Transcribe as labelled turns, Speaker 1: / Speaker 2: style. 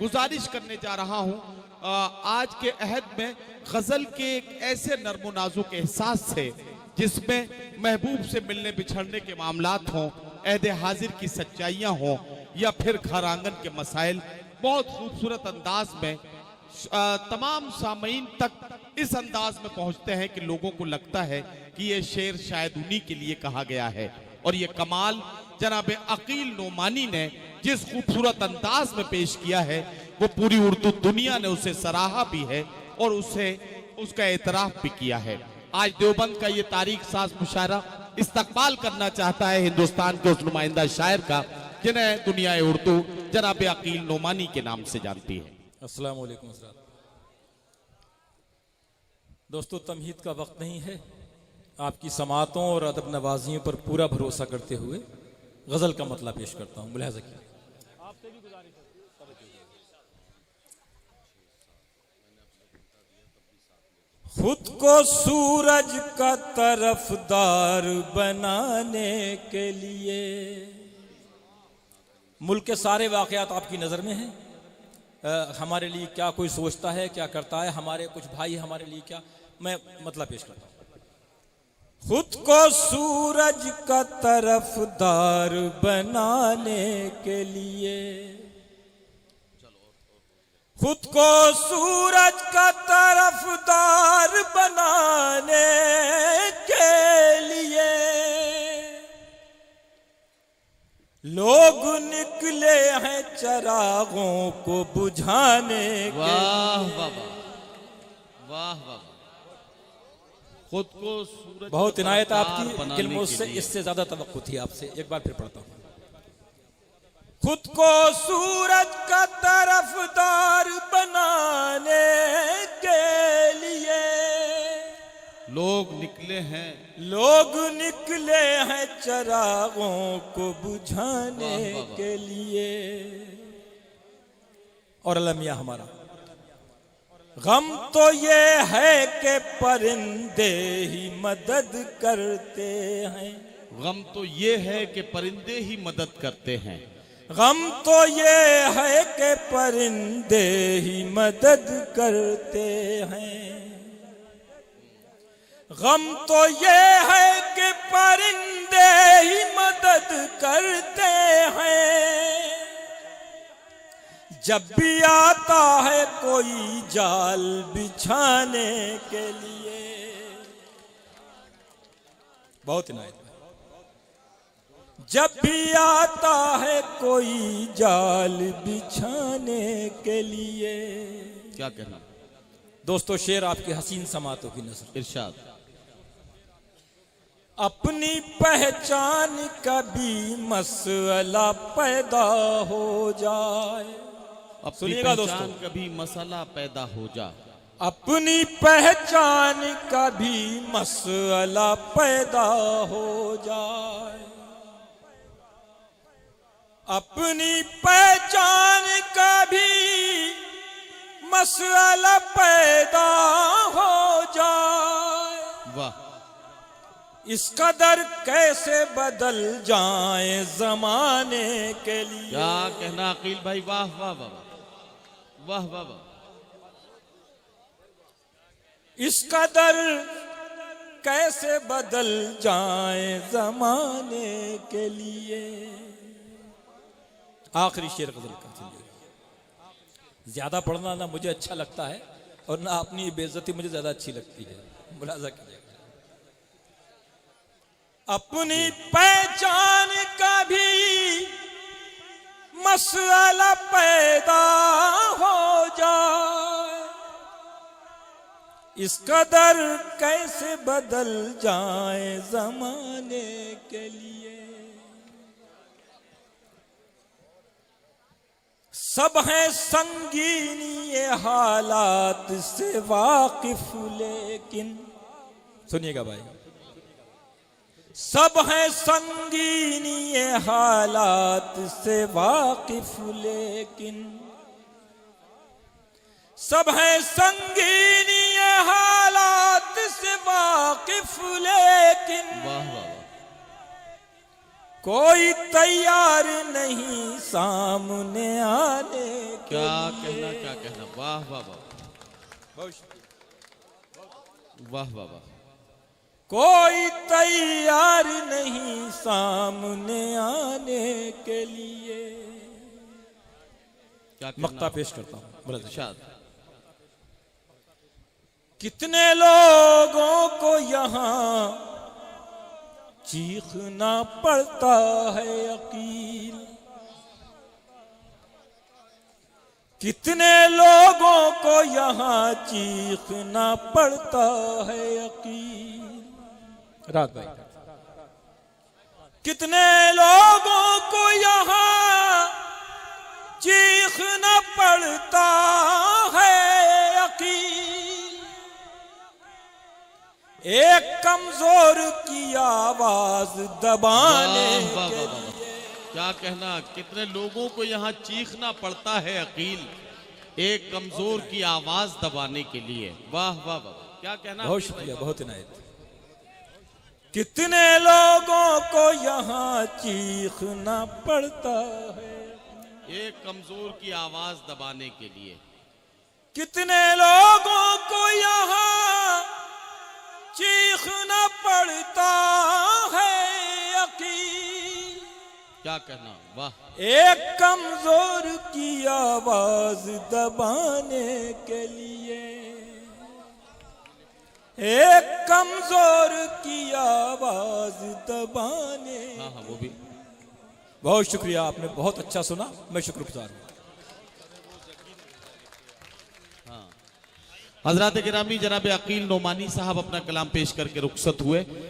Speaker 1: गुजारिश करने जा रहा हूं आज के अहद में गजल के एक ऐसे नर्मो नाजुक एहसास से जिसमें महबूब से मिलने बिछड़ने के मामलात हों, अहद हाजिर की सच्चाइयां हों या फिर घर आंगन के मसाइल, बहुत खूबसूरत अंदाज में तमाम सामीन तक इस अंदाज में पहुंचते हैं कि लोगों को लगता है कि ये शेर शायद उन्हीं के लिए कहा गया है। और ये कमाल जनाब अकील नोमानी ने जिस खूबसूरत अंदाज में पेश किया है वो पूरी उर्दू दुनिया ने उसे सराहा भी है और उसे उसका एतराफ भी किया है। आज देवबंद का ये तारीख साज मुशायरा इस्तकबाल करना चाहता है हिंदुस्तान के उस नुमाइंदा शायर का जिन्हें दुनिया उर्दू जनाब अकील नोमानी के नाम से जानती है।
Speaker 2: अस्सलाम वालेकुम दोस्तों, तमहीद का वक्त नहीं है। आपकी समातों और अदब नवाजियों पर पूरा भरोसा करते हुए गजल का मतलब पेश करता हूं। मुलाहिज़ा कीजिए। खुद को सूरज का तरफदार बनाने के लिए मुल्क के सारे वाक़यात आपकी नज़र में हैं। हमारे लिए क्या कोई सोचता है, क्या करता है, हमारे कुछ भाई हमारे लिए क्या, मैं मतलब पेश करता हूं। खुद को सूरज का तरफदार बनाने के लिए, खुद को सूरज का तरफदार बनाने के लिए लोग निकले हैं चरागों को बुझाने के।
Speaker 1: वाह वाह वाह वाह। खुद को सूरज
Speaker 2: बहुत इनायत आपकी किल्मों से, इससे ज्यादा तवक्कुं थी आपसे। एक बार फिर पढ़ता हूं। खुद को सूरज का तरफदार बनाने के लिए
Speaker 1: लोग निकले हैं,
Speaker 2: लोग निकले हैं चरागों को बुझाने के लिए। और अलमिया हमारा गम तो ये है कि परिंदे ही मदद करते हैं।
Speaker 1: गम तो ये है कि परिंदे ही मदद करते हैं।
Speaker 2: गम तो ये है कि परिंदे ही मदद करते हैं। गम तो ये है कि परिंदे ही मदद करते हैं। जब भी आता है कोई जाल बिछाने के लिए। बहुत इनायत। जब भी आता है कोई जाल बिछाने के लिए।
Speaker 1: क्या कहना
Speaker 2: दोस्तों, शेर आपके हसीन समातों की नजर।
Speaker 1: इरशाद।
Speaker 2: अपनी पहचान का भी मसला पैदा हो जाए।
Speaker 1: अब
Speaker 2: सुनिएगा दोस्तों,
Speaker 1: कभी मसला पैदा हो जा।
Speaker 2: अपनी पहचान का भी मसला पैदा हो जाए। अपनी पहचान का भी मसला पैदा हो जाए।
Speaker 1: वाह।
Speaker 2: इस कदर कैसे बदल जाए जमाने के लिए।
Speaker 1: क्या कहना अकील भाई। वाह वाह वाह वाह वाह वाह।
Speaker 2: इस कदर कैसे बदल जाए जमाने के लिए। आखिरी शेर गजल का। ज्यादा पढ़ना ना मुझे अच्छा लगता है और ना अपनी बेइज्जती मुझे ज्यादा अच्छी लगती है। मुलाजा कीजिएगा। अपनी पहचान का भी मसला पैदा हो जाए। इस कदर कैसे बदल जाए जमाने के लिए। सब हैं संगीन ये हालात से वाकिफ, लेकिन सुनिएगा भाई, सब हैं संगीन ये हालात से वाकिफ, लेकिन सब हैं संगीन ये हालात से वाकिफ, लेकिन
Speaker 1: वाह वाह।
Speaker 2: कोई तैयार नहीं सामने आने के
Speaker 1: क्या
Speaker 2: लिए।
Speaker 1: कहना, वाह वाह वाह,
Speaker 2: बहुत शुक्रिया।
Speaker 1: वाह वाह वाह।
Speaker 2: कोई तैयार नहीं सामने आने के लिए।
Speaker 1: क्या कहना?
Speaker 2: मक्ता पेश करता हूं ब्रदर।
Speaker 1: इरशाद।
Speaker 2: कितने लोगों को यहाँ चीखना पड़ता है अकील, कितने लोगों को यहाँ चीखना पड़ता है अकील। रात भाई, कितने लोगों को यहाँ चीखना पड़ता है अकील, एक कमजोर की आवाज दबाने
Speaker 1: वाह,
Speaker 2: के
Speaker 1: वाह, वाह, वाह। क्या कहना, कितने लोगों को यहाँ चीखना पड़ता है अकील, एक कमजोर की आवाज दबाने के लिए। वाह वाह वाह, क्या कहना।
Speaker 2: बहुत शुक्रिया, बहुत इनायत। कितने लोगों को यहाँ चीखना पड़ता है,
Speaker 1: एक कमजोर की आवाज दबाने के लिए।
Speaker 2: कितने लोगों को यहाँ चीखना पड़ता है अकील,
Speaker 1: क्या कहना, वाह।
Speaker 2: एक कमजोर की आवाज दबाने के लिए, एक कमजोर की आवाज दबाने।
Speaker 1: हाँ हाँ, वो भी।
Speaker 2: बहुत शुक्रिया, आपने बहुत अच्छा सुना, मैं शुक्रगुजार हूँ।
Speaker 1: हजरात गिरामी, जनाब अकील नोमानी साहब अपना कलाम पेश करके रुखसत हुए।